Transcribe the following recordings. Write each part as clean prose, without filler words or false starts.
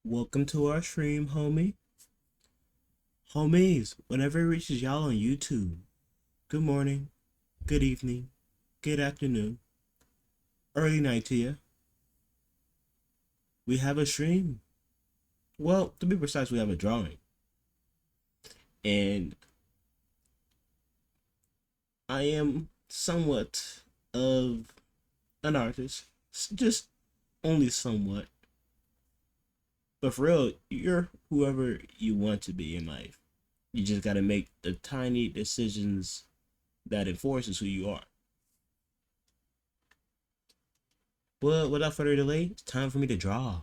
Welcome to our stream, homie. Homies, whenever it reaches y'all on YouTube, good morning, good evening, good afternoon, early night to you. We have a stream. Well, to be precise, we have a drawing. And I am somewhat of an artist, just only somewhat. But for real, you're whoever you want to be in life. You just gotta make the tiny decisions that enforces who you are. But without further delay, it's time for me to draw.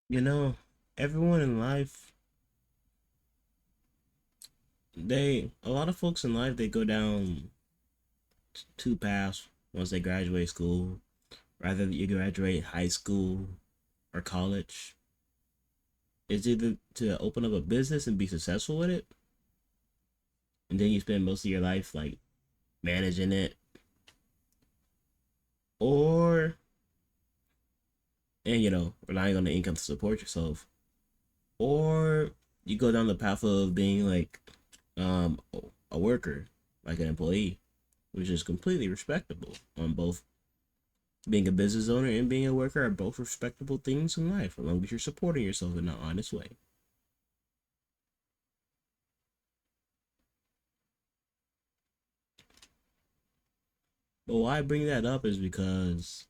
You know, everyone in life, a lot of folks in life, they go down two paths once they graduate school. Rather you graduate high school or college, it's either to open up a business and be successful with it, and then you spend most of your life like managing it, or and relying on the income to support yourself, or you go down the path of being like um a worker, like an employee, which is completely respectable. On both, being a business owner and being a worker are both respectable things in life, as long as you're supporting yourself in an honest way. But why I bring that up is because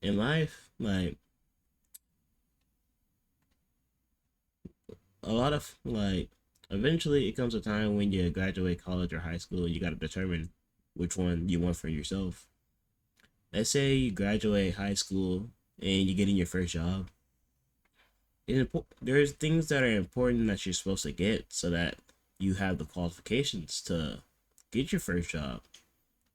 in life, like a lot of eventually it comes a time when you graduate college or high school, you got to determine which one you want for yourself. Let's say you graduate high school and you get in your first job. There's things that are important that you're supposed to get so that you have the qualifications to get your first job,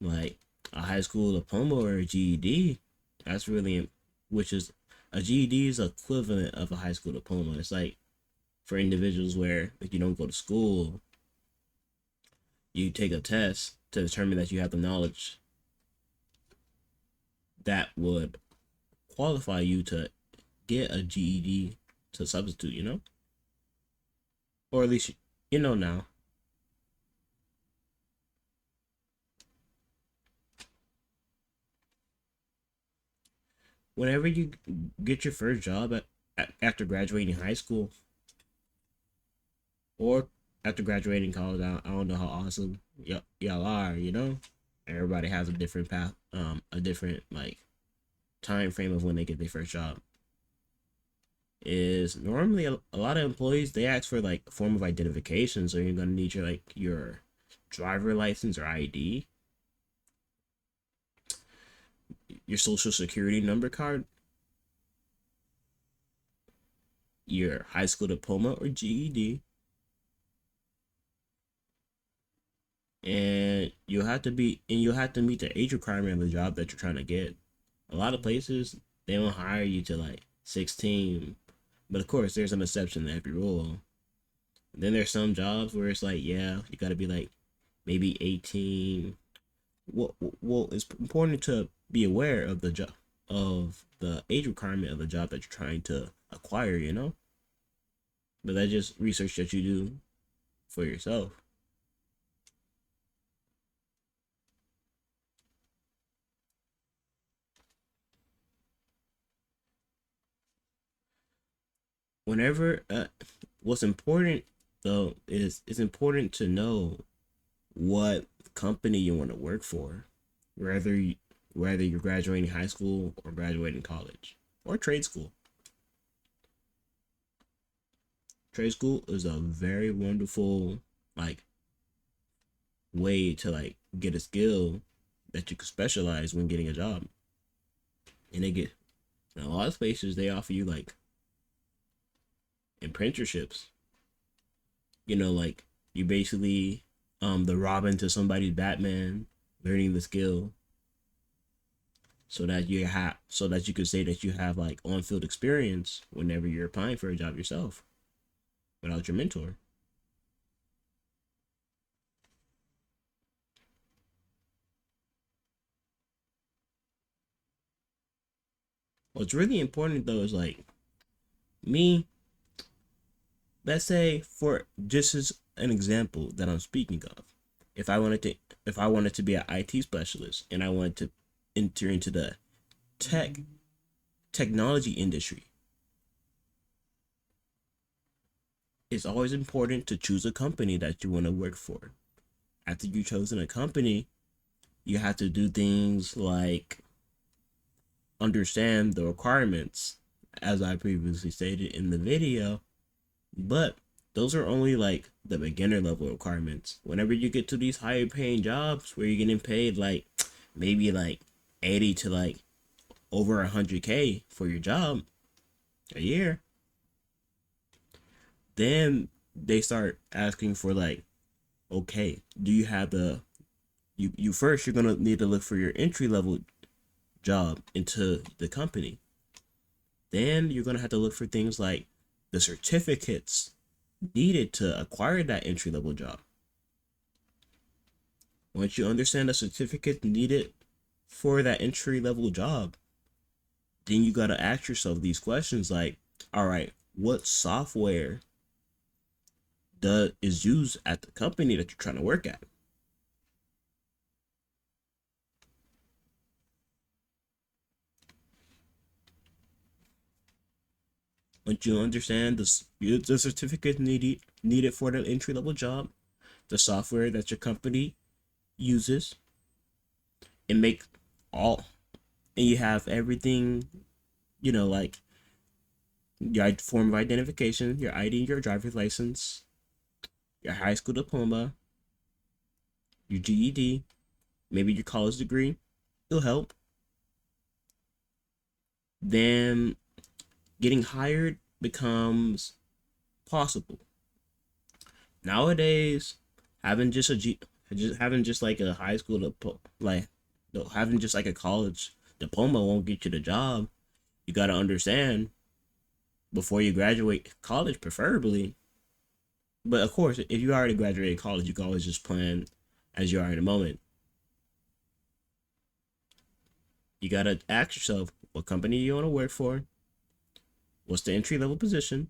like a high school diploma or a GED. That's really, which is a GED is equivalent of a high school diploma. It's like for individuals where if you don't go to school, you take a test to determine that you have the knowledge that would qualify you to get a GED to substitute, or at least you know now. Whenever you get your first job after graduating high school or after graduating college, I don't know how awesome y'all are. Everybody has a different path, a different like time frame of when they get their first job. Is normally a lot of employees, they ask for like a form of identification, so you're gonna need your driver license or ID, your social security number card, your high school diploma or GED, and you'll have to meet the age requirement of the job that you're trying to get. A lot of places, they don't hire you to like 16, but of course there's an exception to every rule. Then there's some jobs where it's like, yeah, you got to be like maybe 18. Well, it's important to be aware of the job, of the age requirement of the job that you're trying to acquire. But that's just research that you do for yourself. Whenever What's important though is it's important to know what company you want to work for, whether you, whether you're graduating high school or graduating college or trade school. Trade school is a very wonderful like way to like get a skill that you can specialize when getting a job. And they get in a lot of places they offer you like apprenticeships. Like you basically the Robin to somebody's Batman, learning the skill so that you could say that you have like on field experience whenever you're applying for a job yourself without your mentor. What's really important though is like me, let's say for just as an example that I'm speaking of, if I wanted to if I wanted to be an IT specialist and I wanted to enter into the tech technology industry, it's always important to choose a company that you want to work for. After you've chosen a company, you have to do things like understand the requirements, as I previously stated in the video, but those are only like the beginner level requirements. Whenever you get to these higher paying jobs where you're getting paid like maybe like 80 to like over 100K for your job a year, then they start asking for like, okay, do you have the you first you're gonna need to look for your entry level job into the company. Then you're gonna have to look for things like the certificates needed to acquire that entry level job. Once you understand the certificate needed for that entry level job, then you gotta ask yourself these questions like, all right, what software is used at the company that you're trying to work at? Once you understand the certificate needed for the entry level job, the software that your company uses, and make all and you have everything, like your form of identification, your ID, your driver's license, your high school diploma, your GED, maybe your college degree, it'll help. Then getting hired becomes possible. Nowadays, having just a G, just having just like a high school like no, having just like a college diploma won't get you the job. You got to understand before you graduate college, preferably. But of course, if you already graduated college, you can always just plan as you are in the moment. You got to ask yourself what company you want to work for, what's the entry level position,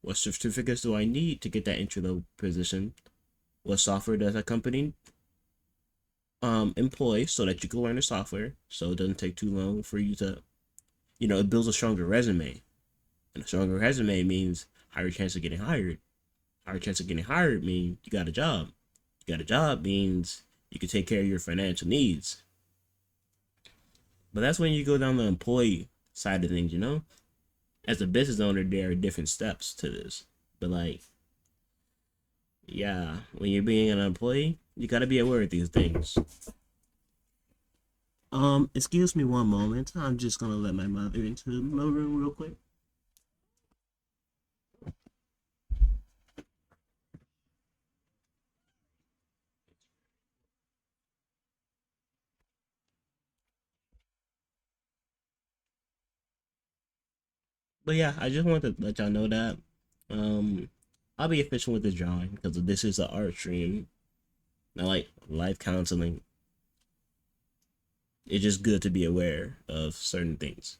what certificates do I need to get that entry level position, what software does that company employ so that you can learn the software so it doesn't take too long for you to, it builds a stronger resume. And a stronger resume means higher chance of getting hired. Higher chance of getting hired means you got a job. You got a job means you can take care of your financial needs. But that's when you go down the employee side of things. As a business owner, there are different steps to this. But like, yeah, when you're being an employee, you gotta be aware of these things. Excuse me one moment. I'm just gonna let my mother into my room real quick. But yeah, I just wanted to let y'all know that. Um, I'll be efficient with this drawing because this is an art stream, not like life counseling. It's just good to be aware of certain things.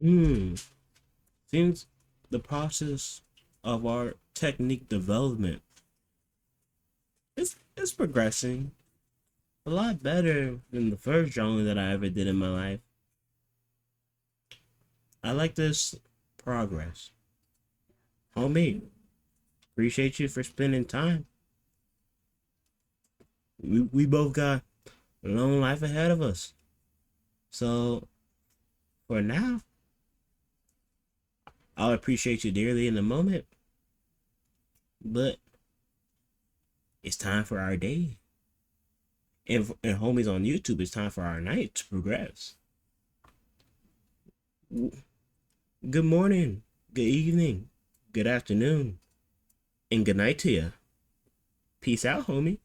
Hmm. Seems the process of our technique development is progressing a lot better than the first drawing that I ever did in my life. I like this progress. Homie, appreciate you for spending time. We both got a long life ahead of us. So for now, I'll appreciate you dearly in a moment, but it's time for our day. And homies on YouTube, it's time for our night to progress. Good morning, good evening, good afternoon, and good night to you. Peace out, homie.